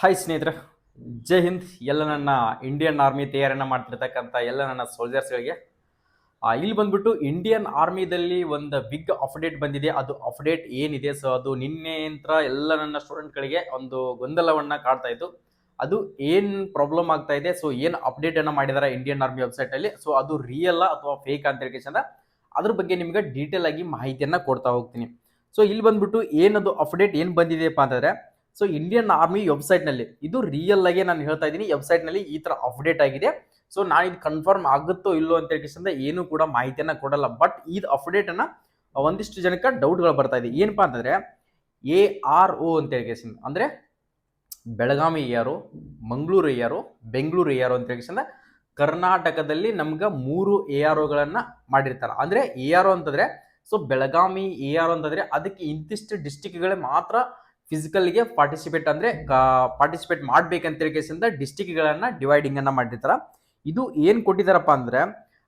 Hi ಸ್ನೇಹಿತರೆ, ಜೈ ಹಿಂದ್. ಎಲ್ಲ ನನ್ನ ಇಂಡಿಯನ್ ಆರ್ಮಿ ತಯಾರಿಯನ್ನು ಮಾಡ್ತಿರ್ತಕ್ಕಂಥ ಎಲ್ಲ ನನ್ನ ಸೋಲ್ಜರ್ಸ್ಗಳಿಗೆ ಇಲ್ಲಿ ಬಂದ್ಬಿಟ್ಟು ಇಂಡಿಯನ್ ಆರ್ಮಿದಲ್ಲಿ ಒಂದು ಬಿಗ್ ಅಪ್ಡೇಟ್ ಬಂದಿದೆ. ಅದು ಅಪ್ಡೇಟ್ ಏನಿದೆ, ಸೊ ಅದು ನಿನ್ನೆ ಅಂತ ಎಲ್ಲ ನನ್ನ ಸ್ಟೂಡೆಂಟ್ಗಳಿಗೆ ಒಂದು ಗೊಂದಲವನ್ನು ಕಾಡ್ತಾ ಇತ್ತು. ಅದು ಏನು ಪ್ರಾಬ್ಲಮ್ ಆಗ್ತಾ ಇದೆ, ಸೊ ಏನು ಅಪ್ಡೇಟನ್ನು ಮಾಡಿದ್ದಾರೆ ಇಂಡಿಯನ್ ಆರ್ಮಿ ವೆಬ್ಸೈಟಲ್ಲಿ, ಸೊ ಅದು ರಿಯಲ್ ಅಥವಾ ಫೇಕ್ ಅಂತ ಹೇಳ್ಕೊಂಡು ಅದ್ರ ಬಗ್ಗೆ ನಿಮ್ಗೆ ಡೀಟೇಲ್ ಆಗಿ ಮಾಹಿತಿಯನ್ನು ಕೊಡ್ತಾ ಹೋಗ್ತೀನಿ. ಸೊ ಇಲ್ಲಿ ಬಂದ್ಬಿಟ್ಟು ಏನದು ಅಪ್ಡೇಟ್ ಏನು ಬಂದಿದೆಯಪ್ಪ ಅಂತಂದರೆ, ಸೊ ಇಂಡಿಯನ್ ಆರ್ಮಿ ವೆಬ್ಸೈಟ್ನಲ್ಲಿ ಇದು ರಿಯಲ್ ಆಗಿ ನಾನು ಹೇಳ್ತಾ ಇದ್ದೀನಿ, ವೆಬ್ಸೈಟ್ನಲ್ಲಿ ಈ ಥರ ಅಪ್ಡೇಟ್ ಆಗಿದೆ. ಸೊ ನಾನು ಇದು ಕನ್ಫರ್ಮ್ ಆಗುತ್ತೋ ಇಲ್ಲೋ ಅಂತ ಹೇಳ್ಕೊಂಡು ಏನು ಕೂಡ ಮಾಹಿತಿಯನ್ನು ಕೊಡಲ್ಲ. ಬಟ್ ಇದು ಅಪ್ಡೇಟನ್ನು ಒಂದಿಷ್ಟು ಜನಕ್ಕೆ ಡೌಟ್ಗಳು ಬರ್ತಾ ಇದೆ. ಏನಪ್ಪಾ ಅಂತಂದರೆ ARO ಅಂತ ಹೇಳ್ಕೊಂಡು, ಅಂದರೆ Belagavi ARO, Mangaluru ARO, Bengaluru ARO ಅಂತ ಹೇಳ್ಕೊಂಡು ಕರ್ನಾಟಕದಲ್ಲಿ ನಮ್ಗೆ 3 AROಗಳನ್ನು ಮಾಡಿರ್ತಾರೆ. ಅಂದರೆ ARO ಅಂತಂದರೆ, ಸೊ ಬೆಳಗಾವಿ ARO ಅಂತಂದರೆ ಅದಕ್ಕೆ ಇಂತಿಷ್ಟು ಡಿಸ್ಟಿಕ್ಗಳೇ ಮಾತ್ರ ಫಿಸಿಕಲ್ಗೆ ಪಾರ್ಟಿಸಿಪೇಟ್ ಮಾಡ್ಬೇಕಂತ ಹೇಳ್ಕೆಸಿಂದ ಡಿಸ್ಟಿಕ್ಗಳನ್ನು ಡಿವೈಡಿಂಗನ್ನು ಮಾಡಿರ್ತಾರೆ. ಇದು ಏನು ಕೊಟ್ಟಿದ್ದಾರಪ್ಪ ಅಂದರೆ,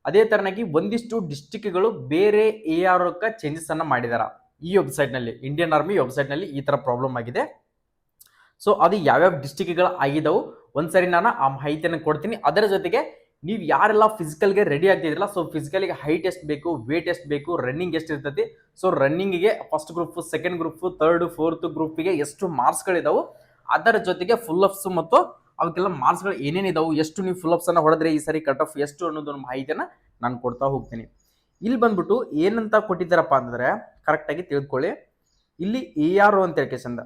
ಅದೇ ಥರನಾಗಿ ಒಂದಿಷ್ಟು ಡಿಸ್ಟಿಕ್ಗಳು ಬೇರೆ AROಕ್ಕೆ ಚೇಂಜಸನ್ನು ಮಾಡಿದ್ದಾರೆ. ಈ ವೆಬ್ಸೈಟ್ನಲ್ಲಿ ಇಂಡಿಯನ್ ಆರ್ಮಿ ವೆಬ್ಸೈಟ್ನಲ್ಲಿ ಈ ಥರ ಪ್ರಾಬ್ಲಮ್ ಆಗಿದೆ. ಸೊ ಅದು ಯಾವ್ಯಾವ ಡಿಸ್ಟಿಕ್ಗಳು ಆಗಿದ್ದವು ಒಂದ್ಸರಿ ನಾನು ಆ ಮಾಹಿತಿಯನ್ನು ಕೊಡ್ತೀನಿ. ಅದರ ಜೊತೆಗೆ ನೀವು ಯಾರೆಲ್ಲ ಫಿಸಿಕಲ್ಗೆ ರೆಡಿ ಆಗ್ತಿದ್ರಲ್ಲ, ಸೊ ಫಿಸಿಕಲ್ಗೆ ಹೈಟ್ ಎಷ್ಟು ಬೇಕು, ವೇಟ್ ಎಷ್ಟು ಬೇಕು, ರನ್ನಿಂಗ್ ಎಷ್ಟು ಇರ್ತೈತಿ, ಸೊ ರನ್ನಿಂಗಿಗೆ first group, second group, third, fourth ಗ್ರೂಪಿಗೆ ಎಷ್ಟು ಮಾರ್ಕ್ಸ್ಗಳಿದಾವೆ, ಅದರ ಜೊತೆಗೆ ಫುಲ್ ಅಪ್ಸ್ ಮತ್ತು ಅವಕ್ಕೆಲ್ಲ ಮಾರ್ಕ್ಸ್ಗಳು ಏನೇನಿದಾವೆ, ಎಷ್ಟು ನೀವು ಫುಲ್ ಅಪ್ಸನ್ನು ಹೊಡೆದ್ರೆ ಈ ಸರಿ ಕಟ್ ಆಫ್ ಎಷ್ಟು ಅನ್ನೋದನ್ನ ಮಾಹಿತಿಯನ್ನು ನಾನು ಕೊಡ್ತಾ ಹೋಗ್ತೀನಿ. ಇಲ್ಲಿ ಬಂದ್ಬಿಟ್ಟು ಏನಂತ ಕೊಟ್ಟಿದ್ದಾರಪ್ಪ ಅಂದರೆ ಕರೆಕ್ಟಾಗಿ ತಿಳ್ಕೊಳ್ಳಿ. ಇಲ್ಲಿ ARO ಅಂತ ಹೇಳ್ಕೆಸಿಂದ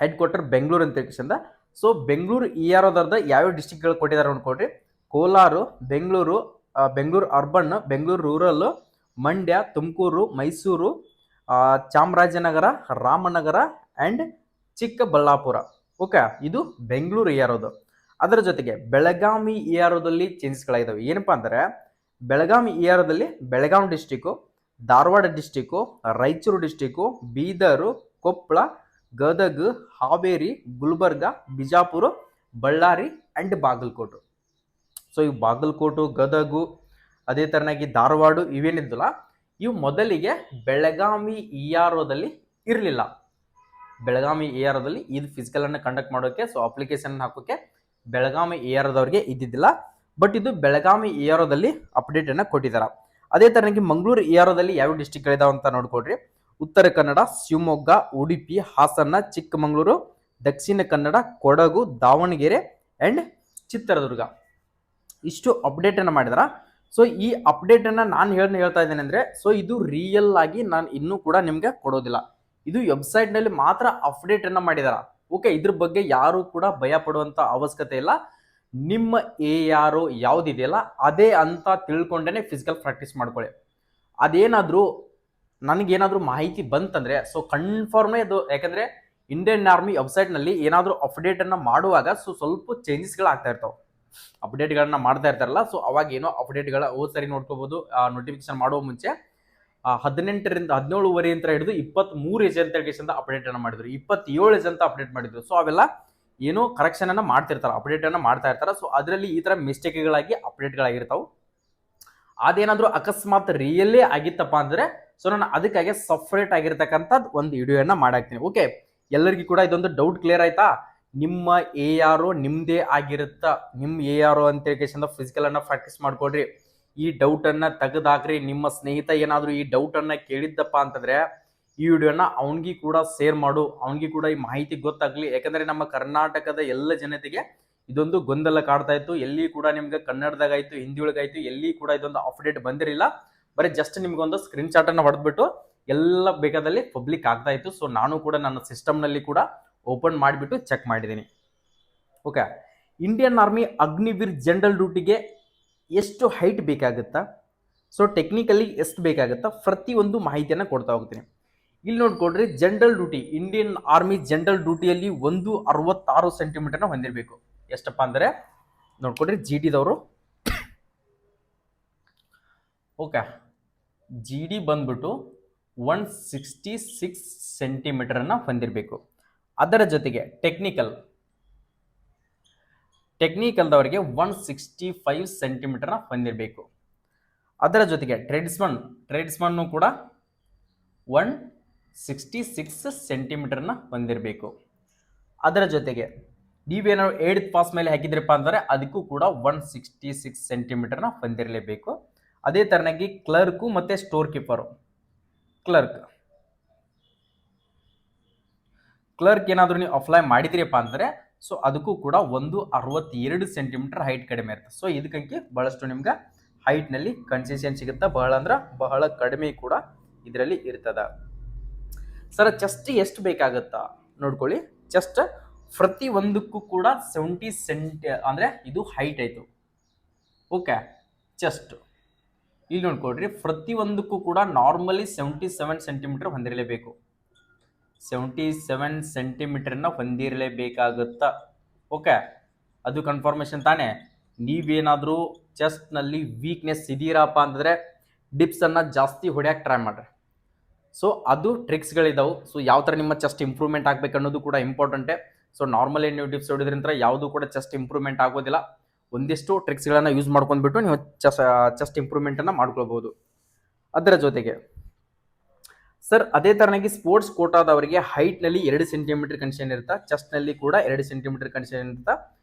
ಹೆಡ್ ಕ್ವಾರ್ಟರ್ ಬೆಂಗಳೂರು ಅಂತ ಹೇಳ್ಕೆಸಿಂದ, ಸೊ ಬೆಂಗಳೂರು AROದರ್ದ ಯಾವ್ಯಾವ ಡಿಸ್ಟಿಕ್ಗಳು ಕೊಟ್ಟಿದ್ದಾರೆ ನೋಡ್ಕೊಡ್ರಿ. Kolar, Bengaluru, Bengaluru urban, Bengaluru rural, Mandya, Tumakuru, Mysuru, Chamarajanagar, Ramanagara and Chikkaballapur. Okay, ಇದು ಬೆಂಗಳೂರು AROದು. ಅದರ ಜೊತೆಗೆ ಬೆಳಗಾವಿ AROದಲ್ಲಿ ಚೇಂಜಸ್ಗಳಾಗಿದ್ದಾವೆ. ಏನಪ್ಪ ಅಂದರೆ ಬೆಳಗಾವಿ AROದಲ್ಲಿ Belagavi district, Dharwad district, Raichur district, Bidar, Koppal, Gadag, Haveri, Gulbarga, Bijapur, Ballari and Bagalkot. So ಇವು ಬಾಗಲಕೋಟು, ಗದಗು, ಅದೇ ಥರನಾಗಿ ಧಾರವಾಡ ಇವೇನಿದ್ದಲ್ಲ, ಇವು ಮೊದಲಿಗೆ ಬೆಳಗಾವಿ AROದಲ್ಲಿ ಇರಲಿಲ್ಲ. ಬೆಳಗಾವಿ AROದಲ್ಲಿ ಇದು ಫಿಸಿಕಲನ್ನು ಕಂಡಕ್ಟ್ ಮಾಡೋಕ್ಕೆ, ಸೊ ಅಪ್ಲಿಕೇಶನ್ ಹಾಕೋಕ್ಕೆ ಬೆಳಗಾವಿ AROದವ್ರಿಗೆ ಇದ್ದಿದ್ದಿಲ್ಲ. ಬಟ್ ಇದು ಬೆಳಗಾವಿ AROದಲ್ಲಿ ಅಪ್ಡೇಟನ್ನು ಕೊಟ್ಟಿದ್ದಾರೆ. ಅದೇ ಥರನಾಗಿ ಮಂಗಳೂರು AROದಲ್ಲಿ ಯಾವ ಡಿಸ್ಟಿಕ್ಗಳಿದಾವೆ ಅಂತ ನೋಡ್ಕೊಡ್ರಿ. ಉತ್ತರ ಕನ್ನಡ, ಶಿವಮೊಗ್ಗ, ಉಡುಪಿ, ಹಾಸನ, ಚಿಕ್ಕಮಗಳೂರು, ದಕ್ಷಿಣ ಕನ್ನಡ, ಕೊಡಗು, ದಾವಣಗೆರೆ ಆ್ಯಂಡ್ ಚಿತ್ರದುರ್ಗ. ಇಷ್ಟು ಅಪ್ಡೇಟನ್ನು ಮಾಡಿದಾರ. ಸೊ ಈ ಅಪ್ಡೇಟನ್ನು ನಾನು ಹೇಳ್ತಾ ಇದ್ದೇನೆ ಅಂದರೆ, ಸೊ ಇದು ರಿಯಲ್ ಆಗಿ ನಾನು ಇನ್ನೂ ಕೂಡ ನಿಮಗೆ ಕೊಡೋದಿಲ್ಲ. ಇದು ವೆಬ್ಸೈಟ್ನಲ್ಲಿ ಮಾತ್ರ ಅಪ್ಡೇಟನ್ನು ಮಾಡಿದಾರ. ಓಕೆ, ಇದ್ರ ಬಗ್ಗೆ ಯಾರು ಕೂಡ ಭಯ ಪಡುವಂಥ ಅವಶ್ಯಕತೆ ಇಲ್ಲ. ನಿಮ್ಮ ARO ಯಾವುದಿದೆಯಲ್ಲ ಅದೇ ಅಂತ ತಿಳ್ಕೊಂಡೇ ಫಿಸಿಕಲ್ ಪ್ರಾಕ್ಟೀಸ್ ಮಾಡ್ಕೊಳ್ಳಿ. ಅದೇನಾದರೂ ನನಗೇನಾದರೂ ಮಾಹಿತಿ ಬಂತಂದರೆ ಸೊ ಕನ್ಫರ್ಮೇ ಅದು. ಯಾಕಂದರೆ ಇಂಡಿಯನ್ ಆರ್ಮಿ ವೆಬ್ಸೈಟ್ನಲ್ಲಿ ಏನಾದರೂ ಅಪ್ಡೇಟನ್ನು ಮಾಡುವಾಗ ಸೊ ಸ್ವಲ್ಪ ಚೇಂಜಸ್ಗಳು ಆಗ್ತಾ ಇರ್ತಾವೆ, ಅಪ್ಡೇಟ್ಗಳನ್ನ ಮಾಡ್ತಾ ಇರ್ತಾರಲ್ಲ. ಸೊ ಅವಾಗ ಏನೋ ಅಪ್ಡೇಟ್ಗಳ ಸರಿ ನೋಡ್ಕೋಬೋದು. ನೋಟಿಫಿಕೇಶನ್ ಮಾಡುವ ಮುಂಚೆ 18ರಿಂದ 17 ಅಂತ ಹಿಡಿದು 23 ಏಜ್ ಅಂತ ಹೇಳ್ಕೊಂಡು ಅಪ್ಡೇಟನ್ನು ಮಾಡಿದ್ರು, 27 ಏಜ್ ಅಂತ ಅಪ್ಡೇಟ್ ಮಾಡಿದ್ರು. ಸೊ ಅವೆಲ್ಲ ಏನೋ ಕರೆಕ್ಷನನ್ನು ಮಾಡ್ತಿರ್ತಾರೆ, ಅಪ್ಡೇಟನ್ನು ಮಾಡ್ತಾ ಇರ್ತಾರೆ. ಸೊ ಅದರಲ್ಲಿ ಈ ಥರ ಮಿಸ್ಟೇಕ್ಗಳಾಗಿ ಅಪ್ಡೇಟ್ಗಳಾಗಿರ್ತಾವೆ. ಅದೇನಾದರೂ ಅಕಸ್ಮಾತ್ ರಿಯಲ್ಲೇ ಆಗಿತ್ತಪ್ಪ ಅಂದರೆ ಸೊ ನಾನು ಅದಕ್ಕಾಗಿ ಸಪ್ರೇಟ್ ಆಗಿರ್ತಕ್ಕಂಥದ್ದು ಒಂದು ವಿಡಿಯೋನ ಮಾಡಾಕ್ತೀನಿ. ಓಕೆ, ಎಲ್ಲರಿಗೂ ಕೂಡ ಇದೊಂದು ಡೌಟ್ ಕ್ಲಿಯರ್ ಆಯ್ತಾ? ನಿಮ್ಮ ARO ನಿಮ್ಮದೇ ಆಗಿರುತ್ತಾ, ನಿಮ್ಮ ARO ಅಂತ ಹೇಳ್ಕೊಂಡು ಫಿಸಿಕಲನ್ನು ಪ್ರಾಕ್ಟೀಸ್ ಮಾಡ್ಕೊಡ್ರಿ. ಈ ಡೌಟನ್ನು ತೆಗೆದಾಕ್ರಿ. ನಿಮ್ಮ ಸ್ನೇಹಿತ ಏನಾದರೂ ಈ ಡೌಟನ್ನು ಕೇಳಿದ್ದಪ್ಪ ಅಂತಂದರೆ ಈ ವಿಡಿಯೋನ ಅವನಿಗೆ ಕೂಡ ಶೇರ್ ಮಾಡು, ಅವನಿಗೆ ಕೂಡ ಈ ಮಾಹಿತಿ ಗೊತ್ತಾಗಲಿ. ಯಾಕಂದರೆ ನಮ್ಮ ಕರ್ನಾಟಕದ ಎಲ್ಲ ಜನತೆಗೆ ಇದೊಂದು ಗೊಂದಲ ಕಾಡ್ತಾ ಇತ್ತು. ಎಲ್ಲಿ ಕೂಡ ನಿಮ್ಗೆ ಕನ್ನಡದಾಗಾಯ್ತು, ಹಿಂದಿ ಒಳಗಾಯ್ತು, ಎಲ್ಲಿ ಕೂಡ ಇದೊಂದು ಅಪ್ಡೇಟ್ ಬಂದಿರಲಿಲ್ಲ. ಬರೀ ಜಸ್ಟ್ ನಿಮ್ಗೊಂದು ಸ್ಕ್ರೀನ್ ಶಾಟನ್ನು ಹೊಡೆದ್ಬಿಟ್ಟು ಎಲ್ಲ ಬೇಕಾದಲ್ಲಿ ಪಬ್ಲಿಕ್ ಆಗ್ತಾ ಇತ್ತು. ಸೊ ನಾನು ಕೂಡ ನನ್ನ ಸಿಸ್ಟಮ್ನಲ್ಲಿ ಕೂಡ ಓಪನ್ ಮಾಡಿಬಿಟ್ಟು ಚೆಕ್ ಮಾಡಿದ್ದೀನಿ. Okay, Indian army Agniveer general ಡ್ಯೂಟಿಗೆ ಎಷ್ಟು ಹೈಟ್ ಬೇಕಾಗುತ್ತಾ, ಸೊ ಟೆಕ್ನಿಕಲಿ ಎಷ್ಟು ಬೇಕಾಗುತ್ತಾ, ಪ್ರತಿಯೊಂದು ಮಾಹಿತಿಯನ್ನು ಕೊಡ್ತಾ ಹೋಗ್ತೀನಿ. ಇಲ್ಲಿ ನೋಡ್ಕೊಡ್ರಿ, general duty, Indian army general ಡ್ಯೂಟಿಯಲ್ಲಿ 166 ಸೆಂಟಿಮೀಟರ್ನ ಹೊಂದಿರಬೇಕು. ಎಷ್ಟಪ್ಪ ಅಂದರೆ ನೋಡ್ಕೊಡ್ರಿ, GDದವರು ಓಕೆ, GD ಬಂದ್ಬಿಟ್ಟು 166 ಸೆಂಟಿಮೀಟರನ್ನು ಹೊಂದಿರಬೇಕು. ಅದರ ಜೊತೆಗೆ ಟೆಕ್ನಿಕಲ್ದವರಿಗೆ 165 ಸೆಂಟಿಮೀಟರ್ನ ಹೊಂದಿರಬೇಕು. ಅದರ ಜೊತೆಗೆ ಟ್ರೇಡ್ಸ್ಮನ್ನು ಕೂಡ 166 ಸೆಂಟಿಮೀಟರ್ನ ಹೊಂದಿರಬೇಕು. ಅದರ ಜೊತೆಗೆ ನೀವೇನಾದ್ರು 8th ಪಾಸ್ ಮೇಲೆ ಹಾಕಿದ್ರಪ್ಪ ಅಂದರೆ ಅದಕ್ಕೂ ಕೂಡ 166 ಸೆಂಟಿಮೀಟರ್ನ ಹೊಂದಿರಲೇಬೇಕು. ಅದೇ ತರನಾಗಿ ಕ್ಲರ್ಕು ಮತ್ತು ಸ್ಟೋರ್ ಕೀಪರು, ಕ್ಲರ್ಕ್ ಏನಾದರೂ ನೀವು ಅಪ್ಲೈ ಮಾಡಿದ್ರಪ್ಪ ಅಂದರೆ ಸೊ ಅದಕ್ಕೂ ಕೂಡ 162 ಸೆಂಟಿಮೀಟರ್ ಹೈಟ್ ಕಡಿಮೆ ಇರುತ್ತೆ. ಸೊ ಇದಕ್ಕೆ ಬಹಳಷ್ಟು ನಿಮ್ಗೆ ಹೈಟ್ನಲ್ಲಿ ಕನ್ಸೆಷನ್ ಸಿಗುತ್ತೆ, ಬಹಳ ಅಂದ್ರೆ ಬಹಳ ಕಡಿಮೆ ಕೂಡ ಇದರಲ್ಲಿ ಇರ್ತದ. ಸರ್ ಚೆಸ್ಟ್ ಎಷ್ಟು ಬೇಕಾಗುತ್ತಾ ನೋಡ್ಕೊಳ್ಳಿ. ಚೆಸ್ಟ್ ಪ್ರತಿ ಒಂದಕ್ಕೂ ಕೂಡ 70 ಸೆಂಟಿ ಅಂದರೆ ಇದು ಹೈಟ್ ಆಯಿತು. ಓಕೆ, ಚೆಸ್ಟ್ ಇಲ್ಲಿ ನೋಡ್ಕೊಳ್ರಿ, ಪ್ರತಿ ಒಂದಕ್ಕೂ ಕೂಡ ನಾರ್ಮಲಿ 77 ಸೆಂಟಿಮೀಟರ್ ಹೊಂದಿರಲೇಬೇಕು. 77 ಸೆಂಟಿಮೀಟರ್ನ ಹೊಂದಿರಲೇಬೇಕಾಗುತ್ತಾ. ಓಕೆ, ಅದು ಕನ್ಫರ್ಮೇಷನ್ ತಾನೇ. ನೀವೇನಾದರೂ ಚೆಸ್ಟ್ನಲ್ಲಿ ವೀಕ್ನೆಸ್ ಇದೀರಪ್ಪ ಅಂತಂದರೆ ಡಿಪ್ಸನ್ನು ಜಾಸ್ತಿ ಹೊಡ್ಯಕ್ಕೆ ಟ್ರೈ ಮಾಡಿರಿ. ಸೊ ಅದು ಟ್ರಿಕ್ಸ್ಗಳಿದಾವೆ. ಸೊ ಯಾವ ಥರ ನಿಮ್ಮ ಚೆಸ್ಟ್ ಇಂಪ್ರೂವ್ಮೆಂಟ್ ಆಗಬೇಕು ಅನ್ನೋದು ಕೂಡ ಇಂಪಾರ್ಟೆಂಟೇ. ಸೊ ನಾರ್ಮಲಿ ನೀವು ಡಿಪ್ಸ್ ಹೊಡಿದ್ರಿಂದ ಯಾವುದೂ ಕೂಡ ಚೆಸ್ಟ್ ಇಂಪ್ರೂವ್ಮೆಂಟ್ ಆಗೋದಿಲ್ಲ. ಒಂದಿಷ್ಟು ಟ್ರಿಕ್ಸ್ಗಳನ್ನು ಯೂಸ್ ಮಾಡ್ಕೊಂಡ್ಬಿಟ್ಟು ನೀವು ಚೆಸ್ಟ್ ಇಂಪ್ರೂವ್ಮೆಂಟನ್ನು ಮಾಡ್ಕೊಳ್ಬೋದು. ಅದರ ಜೊತೆಗೆ ಸರ್ ಅದೇ ಥರನಾಗಿ ಸ್ಪೋರ್ಟ್ಸ್ ಕೋಟಾದವರಿಗೆ ಹೈಟ್ನಲ್ಲಿ 2 ಸೆಂಟಿಮೀಟರ್ ಕನ್ಸೆಷನ್ ಇರುತ್ತೆ, ಚೆಸ್ಟ್ನಲ್ಲಿ ಕೂಡ 2 ಸೆಂಟಿಮೀಟರ್ ಕನ್ಸೆಷನ್ ಇರುತ್ತೆ.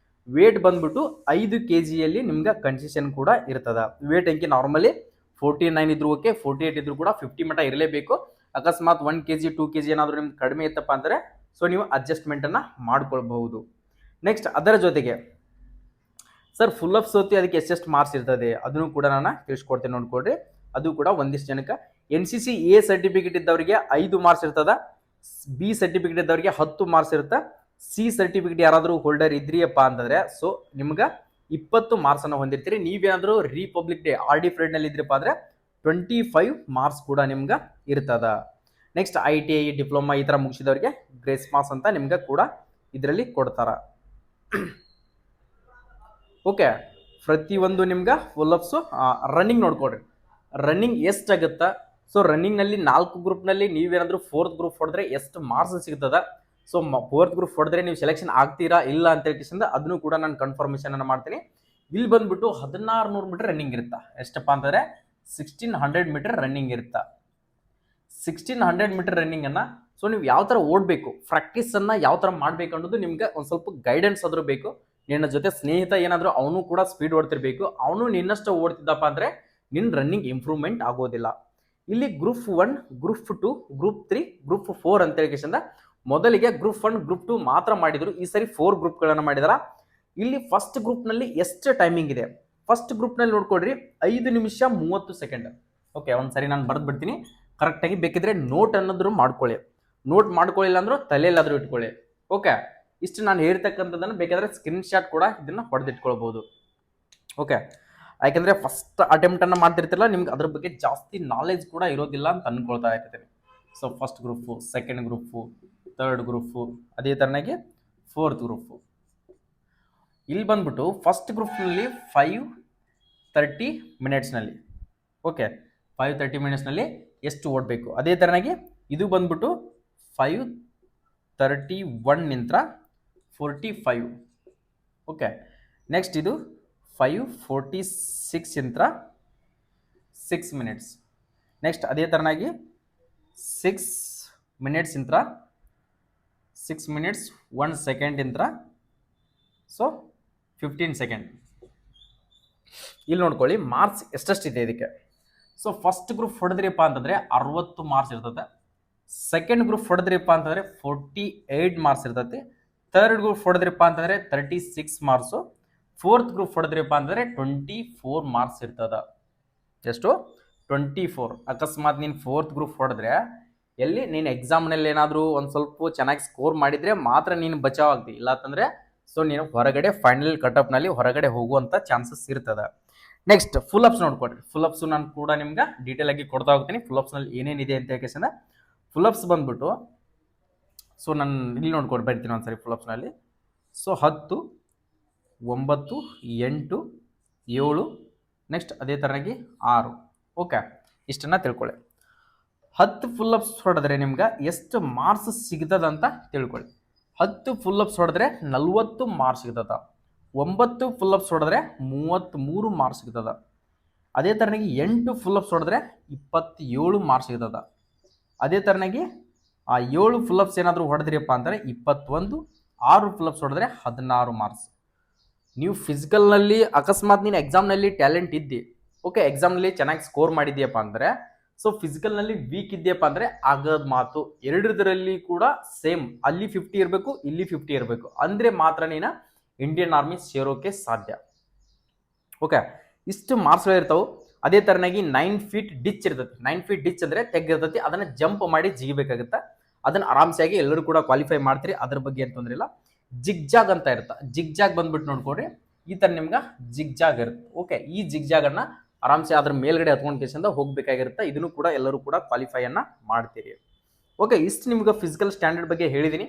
ವೇಟ್ ಬಂದ್ಬಿಟ್ಟು 5 kg ನಿಮ್ಗೆ ಕನ್ಸೆಷನ್ ಕೂಡ ಇರ್ತದ. ವೇಟ್ ಅಂಕಿ ನಾರ್ಮಲಿ 49 ಇದ್ರು ಓಕೆ, 48 ಇದ್ರು ಕೂಡ 50 ಮಟ್ಟ ಇರಲೇಬೇಕು. ಅಕಸ್ಮಾತ್ 1 kg 2 kg ಏನಾದರೂ ನಿಮ್ಗೆ ಕಡಿಮೆ ಇತ್ತಪ್ಪ ಅಂದರೆ ಸೊ ನೀವು ಅಡ್ಜಸ್ಟ್ಮೆಂಟನ್ನು ಮಾಡ್ಕೊಳ್ಬಹುದು. ನೆಕ್ಸ್ಟ್ ಅದರ ಜೊತೆಗೆ ಸರ್ ಫುಲ್ ಅಪ್ ಸೋತಿ ಅದಕ್ಕೆ ಎಷ್ಟೆಷ್ಟು ಮಾರ್ಕ್ಸ್ ಇರ್ತದೆ ಅದನ್ನು ಕೂಡ ನಾನು ತಿಳಿಸ್ಕೊಡ್ತೇನೆ ನೋಡ್ಕೊಡ್ರಿ. ಅದು ಕೂಡ ಒಂದಿಷ್ಟು ಜನಕ್ಕೆ NCC A ಸರ್ಟಿಫಿಕೇಟ್ ಇದ್ದವರಿಗೆ 5 ಮಾರ್ಕ್ಸ್ ಇರ್ತದ, B ಸರ್ಟಿಫಿಕೇಟ್ ಇದ್ದವರಿಗೆ 10 ಮಾರ್ಕ್ಸ್ ಇರುತ್ತೆ, C ಸರ್ಟಿಫಿಕೇಟ್ ಯಾರಾದರೂ ಹೋಲ್ಡರ್ ಇದ್ರಿಯಪ್ಪ ಅಂತಂದ್ರೆ ಸೊ ನಿಮ್ಗೆ 20 ಮಾರ್ಕ್ಸ್ ಅನ್ನು ಹೊಂದಿರ್ತೀರಿ. ನೀವೇನಾದರೂ ರಿಪಬ್ಲಿಕ್ ಡೇ RD ಫ್ರೆಂಡ್ನಲ್ಲಿ ಇದ್ರಪ್ಪ ಅಂದರೆ 25 ಮಾರ್ಕ್ಸ್ ಕೂಡ ನಿಮ್ಗೆ ಇರ್ತದ. ನೆಕ್ಸ್ಟ್ ITI ಡಿಪ್ಲೊಮಾ ಈ ಥರ ಮುಗಿಸಿದವರಿಗೆ ಗ್ರೇಸ್ ಮಾರ್ಕ್ಸ್ ಅಂತ ನಿಮ್ಗೆ ಕೂಡ ಇದರಲ್ಲಿ ಕೊಡ್ತಾರ. ಓಕೆ, ಪ್ರತಿಯೊಂದು ನಿಮ್ಗೆ ಫುಲ್ ಅಪ್ಸು. ರನ್ನಿಂಗ್ ನೋಡ್ಕೊಡ್ರಿ, ರನ್ನಿಂಗ್ ಎಷ್ಟಾಗುತ್ತಾ. ಸೊ ರನ್ನಿಂಗ್ನಲ್ಲಿ 4 ಗ್ರೂಪ್ನಲ್ಲಿ ನೀವೇನಾದರೂ 4th ಗ್ರೂಪ್ ಹೊಡೆದ್ರೆ ಎಷ್ಟು ಮಾರ್ಕ್ಸ್ ಸಿಗ್ತದ. ಸೊ 4th ಗ್ರೂಪ್ ಹೊಡೆದ್ರೆ ನೀವು ಸೆಲೆಕ್ಷನ್ ಆಗ್ತೀರಾ ಇಲ್ಲ ಅಂತ ಹೇಳ್ಕಿಸಿಂದ ಅದನ್ನು ಕೂಡ ನಾನು ಕನ್ಫರ್ಮೇಷನ್ ಅನ್ನು ಮಾಡ್ತೀನಿ. ಇಲ್ಲಿ ಬಂದ್ಬಿಟ್ಟು 1600 ಮೀಟರ್ ರನ್ನಿಂಗ್ ಇರುತ್ತಾ. ಎಷ್ಟಪ್ಪ ಅಂತಂದರೆ 1600 ಮೀಟರ್ ರನ್ನಿಂಗ್ ಇರುತ್ತಾ. 1600 ಮೀಟರ್ ರನ್ನಿಂಗನ್ನು ಸೊ ನೀವು ಯಾವ ಥರ ಓಡಬೇಕು, ಪ್ರಾಕ್ಟೀಸನ್ನು ಯಾವ ಥರ ಮಾಡಬೇಕು ಅನ್ನೋದು ನಿಮ್ಗೆ ಒಂದು ಸ್ವಲ್ಪ ಗೈಡೆನ್ಸ್ ಆದರೂ ಬೇಕು. ನಿನ್ನ ಜೊತೆ ಸ್ನೇಹಿತ ಏನಾದರೂ ಅವನು ಕೂಡ ಸ್ಪೀಡ್ ಓಡ್ತಿರ್ಬೇಕು. ಅವನು ನಿನ್ನಷ್ಟು ಓಡ್ತಿದ್ದಪ್ಪ ಅಂದರೆ ನಿನ್ನ ರನ್ನಿಂಗ್ ಇಂಪ್ರೂವ್ಮೆಂಟ್ ಆಗೋದಿಲ್ಲ. ಇಲ್ಲಿ ಗ್ರೂಪ್ 1, ಗ್ರೂಪ್ 2, ಗ್ರೂಪ್ 3, ಗ್ರೂಪ್ 4 ಅಂತ ಹೇಳಿಕೆಸಿಂದ ಮೊದಲಿಗೆ ಗ್ರೂಪ್ 1, ಗ್ರೂಪ್ 2 ಮಾತ್ರ ಮಾಡಿದರು. ಈ ಸರಿ 4 ಗ್ರೂಪ್ಗಳನ್ನು ಮಾಡಿದಾರ. ಇಲ್ಲಿ ಫಸ್ಟ್ ಗ್ರೂಪ್ನಲ್ಲಿ ಎಷ್ಟು ಟೈಮಿಂಗ್ ಇದೆ, ಫಸ್ಟ್ ಗ್ರೂಪ್ನಲ್ಲಿ ನೋಡ್ಕೊಡ್ರಿ 5 ನಿಮಿಷ 30 ಸೆಕೆಂಡ್. ಓಕೆ, ಒಂದು ಸರಿ ನಾನು ಬರೆದು ಬಿಡ್ತೀನಿ ಕರೆಕ್ಟಾಗಿ. ಬೇಕಿದ್ರೆ ನೋಟ್ ಅನ್ನೋದ್ರು ಮಾಡ್ಕೊಳ್ಳಿ, ನೋಟ್ ಮಾಡ್ಕೊಳ್ಳಿಲ್ಲ ಅಂದ್ರೂ ತಲೆಯಲ್ಲಾದರೂ ಇಟ್ಕೊಳ್ಳಿ. ಓಕೆ, ಇಷ್ಟು ನಾನು ಹೇಳ್ತಕ್ಕಂಥದ್ದನ್ನು ಬೇಕಾದರೆ ಸ್ಕ್ರೀನ್ಶಾಟ್ ಕೂಡ ಇದನ್ನು ಹೊಡೆದಿಟ್ಕೊಳ್ಬೋದು. ಓಕೆ, ಯಾಕೆಂದರೆ ಫಸ್ಟ್ ಅಟೆಂಪ್ಟನ್ನು ಮಾಡ್ತಿರ್ತಿರಲ್ಲ, ನಿಮ್ಗೆ ಅದ್ರ ಬಗ್ಗೆ ಜಾಸ್ತಿ ನಾಲೆಜ್ ಕೂಡ ಇರೋದಿಲ್ಲ ಅಂತ ಅಂದ್ಕೊಳ್ತಾ ಇರ್ತೀನಿ. So first group, second group, 3rd group, ಅದೇ ಥರನಾಗಿ 4th ಗ್ರೂಪು. ಇಲ್ಲಿ ಬಂದ್ಬಿಟ್ಟು ಫಸ್ಟ್ ಗ್ರೂಪ್ನಲ್ಲಿ 5:30 ಮಿನಿಟ್ಸ್ನಲ್ಲಿ, ಓಕೆ 5:30 ಮಿನಿಟ್ಸ್ನಲ್ಲಿ ಎಷ್ಟು ಓಡಬೇಕು. ಅದೇ ಥರನಾಗಿ ಇದು ಬಂದ್ಬಿಟ್ಟು 5:31 ನಿಂತ 45. ಓಕೆ, ನೆಕ್ಸ್ಟ್ ಇದು 5:46 ಇಂತ್ರ 6 ಮಿನಿಟ್ಸ್. ನೆಕ್ಸ್ಟ್ ಅದೇ ಥರನಾಗಿ 6 ಮಿನಿಟ್ಸ್ ಇಂತ್ರ 6 ಮಿನಿಟ್ಸ್ 1 ಸೆಕೆಂಡ್ ಇಂತ್ರ ಸೊ 15 ಸೆಕೆಂಡ್. ಇಲ್ಲಿ ನೋಡ್ಕೊಳ್ಳಿ ಮಾರ್ಕ್ಸ್ ಎಷ್ಟೆಷ್ಟಿದೆ ಇದಕ್ಕೆ. ಸೊ ಫಸ್ಟ್ ಗ್ರೂಪ್ ಹೊಡೆದ್ರಿಪ್ಪ ಅಂತಂದರೆ 60 ಮಾರ್ಕ್ಸ್ ಇರ್ತದೆ, ಸೆಕೆಂಡ್ ಗ್ರೂಪ್ ಹೊಡೆದ್ರಿಪ್ಪ ಅಂತಂದರೆ 48 ಮಾರ್ಕ್ಸ್ ಇರ್ತೈತಿ, 3rd ಗ್ರೂಪ್ ಹೊಡೆದ್ರಿಪ್ಪ ಅಂತಂದರೆ 36 ಮಾರ್ಕ್ಸು, 4th ಗ್ರೂಪ್ ಹೊಡೆದ್ರಿಪ್ಪ ಅಂತಂದರೆ 24 ಮಾರ್ಕ್ಸ್ ಇರ್ತದ. ಎಷ್ಟು? 24. ಅಕಸ್ಮಾತ್ ನೀನು 4th ಗ್ರೂಪ್ ಹೊಡೆದ್ರೆ ಎಲ್ಲಿ ನೀನು ಎಕ್ಸಾಮ್ನಲ್ಲಿ ಏನಾದರೂ ಒಂದು ಸ್ವಲ್ಪ ಚೆನ್ನಾಗಿ ಸ್ಕೋರ್ ಮಾಡಿದರೆ ಮಾತ್ರ ನೀನು ಬಚಾವ್ ಆಗ್ತಿ, ಇಲ್ಲ ಅಂತಂದರೆ ಸೊ ನೀನು ಹೊರಗಡೆ ಫೈನಲ್ ಕಟಪ್ನಲ್ಲಿ ಹೊರಗಡೆ ಹೋಗುವಂಥ ಚಾನ್ಸಸ್ ಇರ್ತದೆ. ನೆಕ್ಸ್ಟ್ ಫುಲ್ ಅಪ್ಸ್ ನೋಡ್ಕೊಡ್ರಿ. ಫುಲ್ ಅಪ್ಸು ನಾನು ಕೂಡ ನಿಮ್ಗೆ ಡೀಟೇಲ್ ಆಗಿ ಕೊಡ್ತಾ ಹೋಗ್ತೀನಿ. ಫುಲ್ ಅಪ್ಸ್ನಲ್ಲಿ ಏನೇನಿದೆ ಅಂತ ಹೇಳ್ಕೇಸಿಂದ ಫುಲ್ ಅಪ್ಸ್ ಬಂದ್ಬಿಟ್ಟು ಸೊ ನಾನು ಇಲ್ಲಿ ನೋಡ್ಕೊಂಡು ಬರ್ತೀನಿ ಒಂದ್ಸರಿ ಫುಲ್ ಅಪ್ಸ್ನಲ್ಲಿ. ಸೊ 10, 9, 8, 7, ನೆಕ್ಸ್ಟ್ ಅದೇ ಥರನಾಗಿ 6. ಓಕೆ, ಇಷ್ಟನ್ನು ತಿಳ್ಕೊಳ್ಳಿ. 10 ಫುಲ್ ಅಪ್ಸ್ ಹೊಡೆದ್ರೆ ನಿಮ್ಗೆ ಎಷ್ಟು ಮಾರ್ಕ್ಸ್ ಸಿಗ್ತದಂತ ತಿಳ್ಕೊಳ್ಳಿ. 10 ಫುಲ್ ಅಪ್ಸ್ ಹೊಡೆದ್ರೆ 40 ಮಾರ್ಕ್ಸ್ ಸಿಗ್ತದ. 9 ಫುಲ್ ಅಪ್ಸ್ ಹೊಡೆದ್ರೆ 33 ಮಾರ್ಕ್ಸ್ ಸಿಗ್ತದ. ಅದೇ ಥರನಾಗಿ 8 ಫುಲ್ ಅಪ್ಸ್ ಹೊಡೆದ್ರೆ 27 ಮಾರ್ಕ್ಸ್ ಸಿಗ್ತದ. ಅದೇ ಥರನಾಗಿ ಆ 7 ಫುಲ್ ಅಪ್ಸ್ ಏನಾದರೂ ಹೊಡೆದ್ರಿಪ್ಪ ಅಂದರೆ 21, 6 ಫುಲ್ ಹೊಡೆದ್ರೆ 16 ಮಾರ್ಕ್ಸ್. ನೀವು ಫಿಸಿಕಲ್ನಲ್ಲಿ ಅಕಸ್ಮಾತ್ ನೀನು ಎಕ್ಸಾಮ್ನಲ್ಲಿ ಟ್ಯಾಲೆಂಟ್ ಇದ್ದಿ, ಓಕೆ, ಎಕ್ಸಾಮ್ನಲ್ಲಿ ಚೆನ್ನಾಗಿ ಸ್ಕೋರ್ ಮಾಡಿದ್ಯಪ್ಪ ಅಂದರೆ, ಸೊ ಫಿಸಿಕಲ್ನಲ್ಲಿ ವೀಕ್ ಇದೆಯಪ್ಪ ಅಂದರೆ ಆಗದ ಮಾತು. ಎರಡರಲ್ಲಿ ಕೂಡ ಸೇಮ್, ಅಲ್ಲಿ 50 ಇರಬೇಕು, ಇಲ್ಲಿ 50 ಇರಬೇಕು, ಅಂದರೆ ಮಾತ್ರ ನೀನು ಇಂಡಿಯನ್ ಆರ್ಮಿ ಸೇರೋಕೆ ಸಾಧ್ಯ. ಓಕೆ, ಇಷ್ಟು ಮಾರ್ಕ್ಸ್ಗಳು ಇರ್ತಾವೆ. ಅದೇ ಥರನಾಗಿ 9 ಫೀಟ್ ಡಿಚ್ ಇರ್ತೈತಿ. 9 ಫೀಟ್ ಡಿಚ್ ಅಂದರೆ ತೆಗ್ಗಿರ್ತೈತಿ, ಅದನ್ನು ಜಂಪ್ ಮಾಡಿ ಜಿಗಬೇಕಾಗುತ್ತೆ. ಅದನ್ನು ಆರಾಮ್ಸಾಗಿ ಎಲ್ಲರೂ ಕೂಡ ಕ್ವಾಲಿಫೈ ಮಾಡ್ತೀರಿ, ಅದ್ರ ಬಗ್ಗೆ ಏನು ತೊಂದರೆ ಇಲ್ಲ. ಜಿಗ್ಜಾಗ್ ಅಂತ ಇರುತ್ತೆ. ಜಿಗ್ಜಾಗ್ ಬಂದ್ಬಿಟ್ಟು ನೋಡ್ಕೊಡ್ರಿ, ಈ ಥರ ನಿಮ್ಗೆ ಜಿಗ್ಜಾಗ್ ಇರುತ್ತೆ. ಓಕೆ, ಈ ಜಿಗ್ಜಾಗನ್ನು ಆರಾಮ್ಸೆ ಅದ್ರ ಮೇಲ್ಗಡೆ ಹತ್ಕೊಂಡು ಕೇಸಿಂದ ಹೋಗಬೇಕಾಗಿರುತ್ತೆ. ಇದನ್ನು ಕೂಡ ಎಲ್ಲರೂ ಕೂಡ ಕ್ವಾಲಿಫೈಯನ್ನು ಮಾಡ್ತೀರಿ. ಓಕೆ, ಇಷ್ಟು ನಿಮ್ಗೆ ಫಿಸಿಕಲ್ ಸ್ಟ್ಯಾಂಡರ್ಡ್ ಬಗ್ಗೆ ಹೇಳಿದ್ದೀನಿ.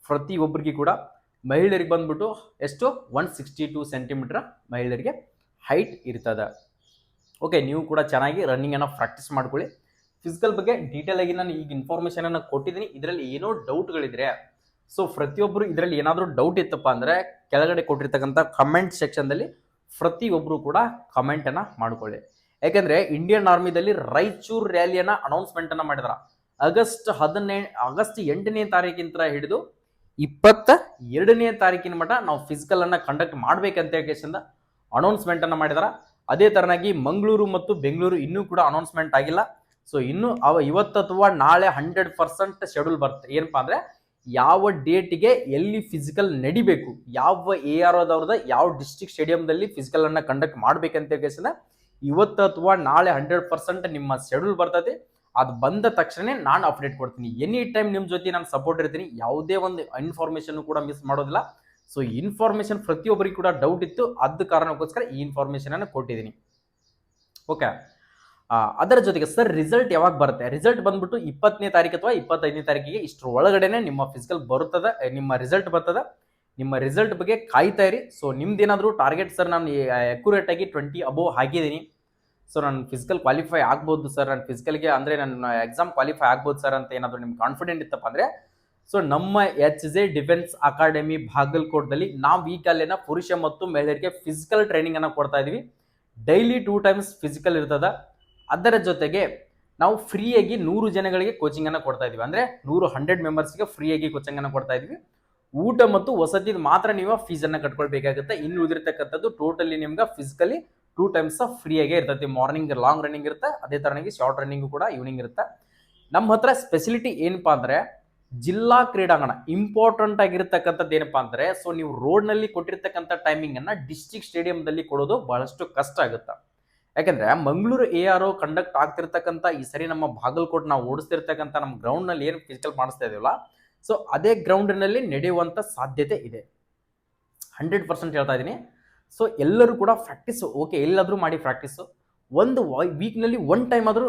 ಪ್ರತಿಯೊಬ್ಬರಿಗೆ ಕೂಡ ಮಹಿಳೆಯರಿಗೆ ಬಂದ್ಬಿಟ್ಟು ಎಷ್ಟು 162 ಸೆಂಟಿಮೀಟರ್ ಮಹಿಳೆಯರಿಗೆ ಹೈಟ್ ಇರ್ತದೆ. ಓಕೆ, ನೀವು ಕೂಡ ಚೆನ್ನಾಗಿ ರನ್ನಿಂಗನ್ನು ಪ್ರಾಕ್ಟೀಸ್ ಮಾಡ್ಕೊಳ್ಳಿ. ಫಿಸಿಕಲ್ ಬಗ್ಗೆ ಡೀಟೇಲ್ ಆಗಿ ನಾನು ಈಗ ಇನ್ಫಾರ್ಮೇಷನನ್ನು ಕೊಟ್ಟಿದ್ದೀನಿ. ಇದರಲ್ಲಿ ಏನೋ ಡೌಟ್ಗಳಿದ್ರೆ, ಸೊ ಪ್ರತಿಯೊಬ್ಬರು ಇದರಲ್ಲಿ ಏನಾದರೂ ಡೌಟ್ ಇತ್ತಪ್ಪ ಅಂದರೆ ಕೆಳಗಡೆ ಕೊಟ್ಟಿರ್ತಕ್ಕಂಥ ಕಮೆಂಟ್ ಸೆಕ್ಷನ್ದಲ್ಲಿ ಪ್ರತಿಯೊಬ್ಬರು ಕೂಡ ಕಮೆಂಟನ್ನು ಮಾಡ್ಕೊಳ್ಳಿ. ಯಾಕೆಂದರೆ ಇಂಡಿಯನ್ ಆರ್ಮಿದಲ್ಲಿ ರಾಯಚೂರು ರ್ಯಾಲಿಯನ್ನು ಅನೌನ್ಸ್ಮೆಂಟನ್ನು ಮಾಡಿದಾರೆ. ಆಗಸ್ಟ್ 8ನೇ ತಾರೀಕಿಂದ ಹಿಡಿದು 22ನೇ ತಾರೀಕಿನ ಮಟ್ಟ ನಾವು ಫಿಸಿಕಲನ್ನು ಕಂಡಕ್ಟ್ ಮಾಡಬೇಕಂತ ಕೇಸಿಂದ ಅನೌನ್ಸ್ಮೆಂಟನ್ನು ಮಾಡಿದಾರೆ. ಅದೇ ಥರನಾಗಿ ಮಂಗಳೂರು ಮತ್ತು ಬೆಂಗಳೂರು ಇನ್ನೂ ಕೂಡ ಅನೌನ್ಸ್ಮೆಂಟ್ ಆಗಿಲ್ಲ. ಸೊ ಇನ್ನೂ ಇವತ್ತು ಅಥವಾ ನಾಳೆ 100% ಶೆಡ್ಯೂಲ್ ಬರುತ್ತೆ. ಏನಪ್ಪ ಅಂದರೆ ಯಾವ ಡೇಟಿಗೆ ಎಲ್ಲಿ ಫಿಸಿಕಲ್ ನಡಿಬೇಕು, ಯಾವ AR ಅವ್ರದ್ದು ಯಾವ ಡಿಸ್ಟ್ರಿಕ್ಟ್ ಸ್ಟೇಡಿಯಂದಲ್ಲಿ ಫಿಸಿಕಲನ್ನು ಕಂಡಕ್ಟ್ ಮಾಡಬೇಕಂತ ಕೇಸಿಂದ ಇವತ್ತು ಅಥವಾ ನಾಳೆ 100% ನಿಮ್ಮ ಶೆಡ್ಯೂಲ್ ಬರ್ತದೆ. ಅದು ಬಂದ ತಕ್ಷಣ ನಾನು ಅಪ್ಡೇಟ್ ಕೊಡ್ತೀನಿ. ಎನಿ ಟೈಮ್ ನಿಮ್ಮ ಜೊತೆ ನಾನು ಸಪೋರ್ಟ್ ಇರ್ತೀನಿ. ಯಾವುದೇ ಒಂದು ಇನ್ಫಾರ್ಮೇಷನ್ ಕೂಡ ಮಿಸ್ ಮಾಡೋದಿಲ್ಲ. ಸೊ ಇನ್ಫಾರ್ಮೇಷನ್ ಪ್ರತಿಯೊಬ್ಬರಿಗೆ ಕೂಡ ಡೌಟ್ ಇತ್ತು, ಅದ ಕಾರಣಕ್ಕೋಸ್ಕರ ಈ ಇನ್ಫಾರ್ಮೇಷನನ್ನು ಕೊಟ್ಟಿದ್ದೀನಿ. ಓಕೆ, ಅದರ ಜೊತೆಗೆ ಸರ್ ರಿಸಲ್ಟ್ ಯಾವಾಗ ಬರುತ್ತೆ? ರಿಸಲ್ಟ್ ಬಂದ್ಬಿಟ್ಟು 20ನೇ ತಾರೀಕು ಅಥವಾ 25ನೇ ತಾರೀಕಿಗೆ ಇಷ್ಟರ ಒಳಗಡೆನೆ ನಿಮ್ಮ ಫಿಸಿಕಲ್ ಬರುತ್ತದೆ, ನಿಮ್ಮ ರಿಸಲ್ಟ್ ಬರ್ತದೆ. ನಿಮ್ಮ ರಿಸಲ್ಟ್ ಬಗ್ಗೆ ಕಾಯ್ತಾ ಇರಿ. ಸೊ ನಿಮ್ದೇನಾದರೂ ಟಾರ್ಗೆಟ್ ಸರ್ ನಾನು ಅಕ್ಯುರೇಟಾಗಿ 20 ಅಬೋವ್ ಹಾಕಿದ್ದೀನಿ, ಸೊ ನಾನು ಫಿಸಿಕಲ್ ಕ್ವಾಲಿಫೈ ಆಗ್ಬೋದು ಸರ್, ನಾನು ಫಿಸಿಕಲ್ಗೆ ಅಂದರೆ ನನ್ನ ಎಕ್ಸಾಮ್ ಕ್ವಾಲಿಫೈ ಆಗ್ಬೋದು ಸರ್ ಅಂತ ಏನಾದರೂ ನಿಮ್ಗೆ ಕಾನ್ಫಿಡೆಂಟ್ ಇತ್ತಪ್ಪ ಅಂದರೆ, ಸೊ ನಮ್ಮ HJ ಡಿಫೆನ್ಸ್ ಅಕಾಡೆಮಿ ಬಾಗಲಕೋಟದಲ್ಲಿ ನಾವು ಈ ಕಾಲೇನ ಪುರುಷ ಮತ್ತು ಮಹಿಳೆಯರಿಗೆ ಫಿಸಿಕಲ್ ಟ್ರೈನಿಂಗನ್ನು ಕೊಡ್ತಾ ಇದ್ದೀವಿ. ಡೈಲಿ 2 ಟೈಮ್ಸ್ ಫಿಸಿಕಲ್ ಇರ್ತದೆ. ಅದರ ಜೊತೆಗೆ ನಾವು ಫ್ರೀಯಾಗಿ 100 ಜನಗಳಿಗೆ ಕೋಚಿಂಗನ್ನು ಕೊಡ್ತಾ ಇದ್ದೀವಿ. ಅಂದರೆ 100 ಮೆಂಬರ್ಸ್ಗೆ ಫ್ರೀಯಾಗಿ ಕೋಚಿಂಗನ್ನು ಕೊಡ್ತಾ ಇದ್ದೀವಿ. ಊಟ ಮತ್ತು ವಸತಿ ಮಾತ್ರ ನೀವು ಫೀಸನ್ನು ಕಟ್ಕೊಳ್ಬೇಕಾಗುತ್ತೆ. ಇನ್ನು ಉಳಿದಿರ್ತಕ್ಕಂಥದ್ದು ಟೋಟಲಿ ನಿಮ್ಗೆ ಫಿಸಿಕಲಿ 2 ಟೈಮ್ಸ್ ಫ್ರೀಯಾಗೇ ಇರ್ತೈತಿ. ಮಾರ್ನಿಂಗ್ ಲಾಂಗ್ ರನ್ನಿಂಗ್ ಇರುತ್ತೆ, ಅದೇ ಥರನಾಗಿ ಶಾರ್ಟ್ ರನ್ನಿಂಗು ಕೂಡ ಈವ್ನಿಂಗ್ ಇರುತ್ತೆ. ನಮ್ಮ ಹತ್ರ ಸ್ಪೆಸಿಲಿಟಿ ಏನಪ್ಪ ಅಂದರೆ ಜಿಲ್ಲಾ ಕ್ರೀಡಾಂಗಣ. ಇಂಪಾರ್ಟೆಂಟ್ ಆಗಿರ್ತಕ್ಕಂಥದ್ದು ಏನಪ್ಪ ಅಂದರೆ, ಸೊ ನೀವು ರೋಡ್ನಲ್ಲಿ ಕೊಟ್ಟಿರ್ತಕ್ಕಂಥ ಟೈಮಿಂಗನ್ನು ಡಿಸ್ಟ್ರಿಕ್ಟ್ ಸ್ಟೇಡಿಯಂದಲ್ಲಿ ಕೊಡೋದು ಬಹಳಷ್ಟು ಕಷ್ಟ ಆಗುತ್ತೆ. ಯಾಕೆಂದರೆ ಮಂಗಳೂರು AR ಕಂಡಕ್ಟ್ ಆಗ್ತಿರ್ತಕ್ಕಂಥ ಈ ಸರಿ ನಮ್ಮ ಬಾಗಲಕೋಟೆ ನಾವು ಓಡಿಸ್ತಿರ್ತಕ್ಕಂಥ ನಮ್ಮ ಗ್ರೌಂಡ್ನಲ್ಲಿ ಏನು ಫಿಸಿಕಲ್ ಮಾಡಿಸ್ತಾ ಇದೀವಲ್ಲ, ಸೊ ಅದೇ ಗ್ರೌಂಡ್ನಲ್ಲಿ ನಡೆಯುವಂಥ ಸಾಧ್ಯತೆ ಇದೆ. 100% ಹೇಳ್ತಾ ಇದ್ದೀನಿ. ಸೊ ಎಲ್ಲರೂ ಕೂಡ ಪ್ರಾಕ್ಟೀಸು, ಓಕೆ, ಎಲ್ಲಾದರೂ ಮಾಡಿ ಪ್ರಾಕ್ಟೀಸು. ಒಂದು ವೀಕ್ನಲ್ಲಿ 1 ಟೈಮ್ ಆದರೂ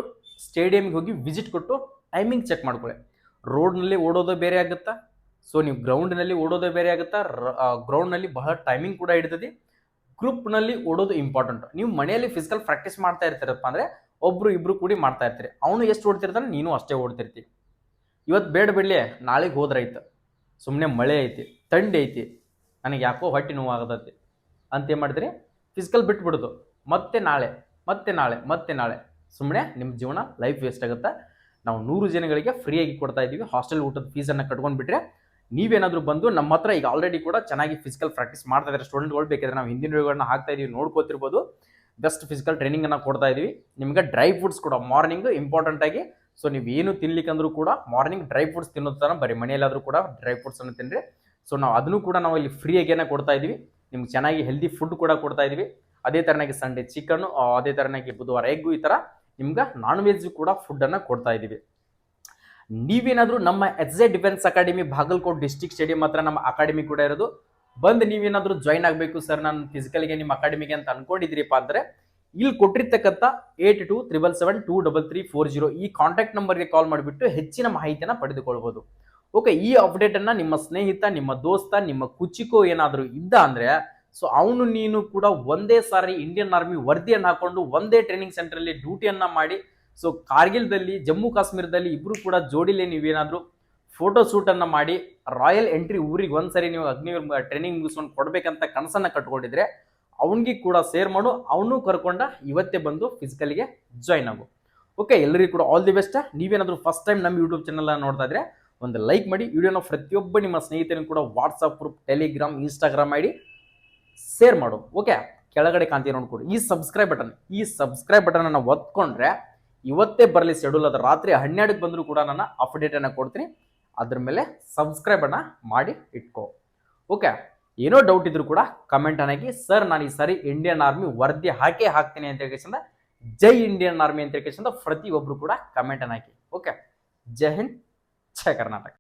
ಸ್ಟೇಡಿಯಮ್ಗೆ ಹೋಗಿ ವಿಸಿಟ್ ಕೊಟ್ಟು ಟೈಮಿಂಗ್ ಚೆಕ್ ಮಾಡ್ಕೊಳ್ಳಿ. ರೋಡ್ನಲ್ಲಿ ಓಡೋದು ಬೇರೆ ಆಗುತ್ತಾ, ಸೊ ನೀವು ಗ್ರೌಂಡ್ನಲ್ಲಿ ಓಡೋದು ಬೇರೆ ಆಗುತ್ತಾ. ಗ್ರೌಂಡ್ನಲ್ಲಿ ಬಹಳ ಟೈಮಿಂಗ್ ಕೂಡ ಹಿಡಿತದೆ. ಗ್ರೂಪ್ನಲ್ಲಿ ಓಡೋದು ಇಂಪಾರ್ಟೆಂಟ್. ನೀವು ಮನೆಯಲ್ಲಿ ಫಿಸಿಕಲ್ ಪ್ರಾಕ್ಟೀಸ್ ಮಾಡ್ತಾ ಇರ್ತೀರಪ್ಪ ಅಂದರೆ ಒಬ್ಬರು ಇಬ್ಬರು ಕೂಡಿ ಮಾಡ್ತಾ ಇರ್ತೀರಿ. ಅವನು ಎಷ್ಟು ಓಡ್ತಿರ್ತಾನೆ, ನೀನು ಅಷ್ಟೇ ಓಡ್ತಿರ್ತೀವಿ. ಇವತ್ತು ಬೇಡ ಬಿಡಲಿ, ನಾಳೆಗೆ ಹೋದ್ರಾಯ್ತು. ಸುಮ್ಮನೆ ಮಳೆ ಐತಿ, ಥಂಡಿ ಐತಿ, ನನಗೆ ಯಾಕೋ ಹೊಟ್ಟೆ ನೋವಾಗತೈತಿ ಅಂತ ಏನು ಮಾಡ್ತೀರಿ, ಫಿಸಿಕಲ್ ಬಿಟ್ಬಿಡೋದು. ಮತ್ತೆ ನಾಳೆ ಮತ್ತೆ ನಾಳೆ ಮತ್ತೆ ನಾಳೆ, ಸುಮ್ಮನೆ ನಿಮ್ಮ ಜೀವನ ಲೈಫ್ ವೇಸ್ಟ್ ಆಗುತ್ತೆ. ನಾವು 100 ಜನಗಳಿಗೆ ಫ್ರೀಯಾಗಿ ಕೊಡ್ತಾ ಇದ್ದೀವಿ. ಹಾಸ್ಟೆಲ್ ಊಟದ ಫೀಸನ್ನು ಕಟ್ಕೊಂಡ್ಬಿಟ್ರೆ ನೀವೇನಾದರೂ ಬಂದು ನಮ್ಮ ಹತ್ರ ಈಗ ಆಲ್ರೆಡಿ ಕೂಡ ಚೆನ್ನಾಗಿ ಫಿಸಿಕಲ್ ಪ್ರಾಕ್ಟೀಸ್ ಮಾಡ್ತಾ ಇದ್ದಾರೆ ಸ್ಟೂಡೆಂಟ್ಗಳು. ಬೇಕಾದ್ರೆ ನಾವು ಹಿಂದಿನ ವಿಡಿಯೋಗಳನ್ನ ಹಾಕ್ತಾ ಇದೀವಿ, ನೋಡ್ಕೋತಿರ್ಬೋದು. ಬೆಸ್ಟ್ ಫಿಸಿಕಲ್ ಟ್ರೈನಿಂಗನ್ನು ಕೊಡ್ತಾ ಇದ್ದೀವಿ. ನಿಮಗೆ ಡ್ರೈ ಫ್ರೂಟ್ಸ್ ಕೂಡ ಮಾರ್ನಿಂಗ್ ಇಂಪಾರ್ಟೆಂಟ್ ಆಗಿ, ಸೊ ನೀವು ಏನು ತಿನ್ಲಿಕ್ಕಂದ್ರೂ ಕೂಡ ಮಾರ್ನಿಂಗ್ ಡ್ರೈ ಫ್ರೂಟ್ಸ್ ತಿನ್ನೋದು ಬರೀ ಮನೆಯಲ್ಲಾದರೂ ಕೂಡ ಡ್ರೈ ಫ್ರೂಟ್ಸನ್ನು ತಿನ್ನಿರಿ. ಸೊ ನಾವು ಅದನ್ನು ಕೂಡ ನಾವು ಇಲ್ಲಿ ಫ್ರೀಯಾಗೇನೆ ಕೊಡ್ತಾ ಇದ್ದೀವಿ. ನಿಮ್ಗೆ ಚೆನ್ನಾಗಿ ಹೆಲ್ದಿ ಫುಡ್ ಕೂಡ ಕೊಡ್ತಾ ಇದ್ದೀವಿ. ಅದೇ ಥರನಾಗಿ ಸಂಡೇ ಚಿಕನ್ನು, ಅದೇ ಥರನಾಗಿ ಬುಧವಾರ ಎಗ್ಗು, ಈ ಥರ ನಿಮ್ಗೆ ನಾನ್ ವೆಜ್ ಕೂಡ ಫುಡ್ಡನ್ನು ಕೊಡ್ತಾ ಇದ್ದೀವಿ. ನೀವೇನಾದರೂ ನಮ್ಮ HJ defence academy Bagalkote district stadium ಹತ್ರ ನಮ್ಮ ಅಕಾಡೆಮಿ ಕೂಡ ಇರೋದು. ಬಂದು ನೀವೇನಾದರೂ ಜಾಯ್ನ್ ಆಗಬೇಕು ಸರ್ ನಾನು ಫಿಸಿಕಲ್ಗೆ ನಿಮ್ಮ ಅಕಾಡೆಮಿಗೆ ಅಂತ ಅನ್ಕೊಂಡಿದ್ದೀರಿಪ್ಪ ಅಂದರೆ, ಇಲ್ಲಿ ಕೊಟ್ಟಿರ್ತಕ್ಕಂಥ 8277723340 ಈ ಕಾಂಟ್ಯಾಕ್ಟ್ ನಂಬರ್ಗೆ ಕಾಲ್ ಮಾಡಿಬಿಟ್ಟು ಹೆಚ್ಚಿನ ಮಾಹಿತಿಯನ್ನು ಪಡೆದುಕೊಳ್ಬೋದು. ಓಕೆ, ಈ ಅಪ್ಡೇಟನ್ನು ನಿಮ್ಮ ಸ್ನೇಹಿತ, ನಿಮ್ಮ ದೋಸ್ತ, ನಿಮ್ಮ ಕುಚಿಕೋ ಏನಾದರೂ ಇದ್ದ ಅಂದರೆ, ಸೊ ಅವನು ನೀನು ಕೂಡ ಒಂದೇ ಸಾರಿ ಇಂಡಿಯನ್ ಆರ್ಮಿ ವರದಿಯನ್ನು ಹಾಕೊಂಡು ಒಂದೇ ಟ್ರೈನಿಂಗ್ ಸೆಂಟ್ರಲ್ಲಿ ಡ್ಯೂಟಿಯನ್ನು ಮಾಡಿ, ಸೊ ಕಾರ್ಗಿಲ್ದಲ್ಲಿ, ಜಮ್ಮು ಕಾಶ್ಮೀರದಲ್ಲಿ ಇಬ್ಬರು ಕೂಡ ಜೋಡಿಲೇ ನೀವೇನಾದರೂ ಫೋಟೋ ಶೂಟನ್ನು ಮಾಡಿ ರಾಯಲ್ ಎಂಟ್ರಿ ಊರಿಗೆ ಒಂದ್ಸರಿ ನೀವು ಅಗ್ನಿವೀರ್ ಟ್ರೈನಿಂಗ್ ಮುಗಿಸ್ಕೊಂಡು ಕೊಡಬೇಕಂತ ಕನಸನ್ನು ಕಟ್ಕೊಂಡಿದ್ರೆ ಅವನಿಗೆ ಕೂಡ ಶೇರ್ ಮಾಡು. ಅವನು ಕರ್ಕೊಂಡ ಇವತ್ತೇ ಬಂದು ಫಿಸಿಕಲ್ಗೆ ಜಾಯ್ನ್ ಆಗು. ಓಕೆ, ಎಲ್ಲರಿಗೂ ಕೂಡ ಆಲ್ ದಿ ಬೆಸ್ಟ್. ನೀವೇನಾದರೂ ಫಸ್ಟ್ ಟೈಮ್ ನಮ್ಮ ಯೂಟ್ಯೂಬ್ ಚಾನಲ್ ನೋಡ್ತಾ ಇದ್ರೆ ಒಂದು ಲೈಕ್ ಮಾಡಿ, ವಿಡಿಯೋನ ಪ್ರತಿಯೊಬ್ಬ ನಿಮ್ಮ ಸ್ನೇಹಿತರಿಗೂ ಕೂಡ WhatsApp group, Telegram, Instagram ID share ಮಾಡು. ಓಕೆ, ಕೆಳಗಡೆ ಕಾಣ್ತೀವಿ ನೋಡ್ಕೊಡಿ ಈ ಸಬ್ಸ್ಕ್ರೈಬ್ ಬಟನ್ ಅನ್ನು ಒತ್ಕೊಂಡ್ರೆ ಇವತ್ತೇ ಬರಲಿ ಶೆಡ್ಯೂಲ್, ಅದು ರಾತ್ರಿ 12ಕ್ಕೆ ಬಂದರೂ ಕೂಡ ನಾನು ಅಪ್ಡೇಟ್ ಅನ್ನು ಕೊಡ್ತೀನಿ. ಅದ್ರ ಮೇಲೆ ಸಬ್ಸ್ಕ್ರೈಬ್ ಅನ್ನ ಮಾಡಿ ಇಟ್ಕೋ. ಓಕೆ, ಏನೋ ಡೌಟ್ ಇದ್ರು ಕೂಡ ಕಮೆಂಟ್ ಹಾಕಿ. ಸರ್ ನಾನು ಈ ಸಾರಿ ಇಂಡಿಯನ್ ಆರ್ಮಿ ವರದಿ ಹಾಕ್ತೀನಿ ಅಂತ ಹೇಳ್ಕೇಸಿಂದ ಜೈ ಇಂಡಿಯನ್ ಆರ್ಮಿ ಅಂತ ಹೇಳ್ಕೇಸಿಂದ ಪ್ರತಿಯೊಬ್ರು ಕೂಡ ಕಮೆಂಟ್ ಹಾಕಿ. ಓಕೆ, ಜೈ ಹಿಂದ್, ಜೈ ಕರ್ನಾಟಕ.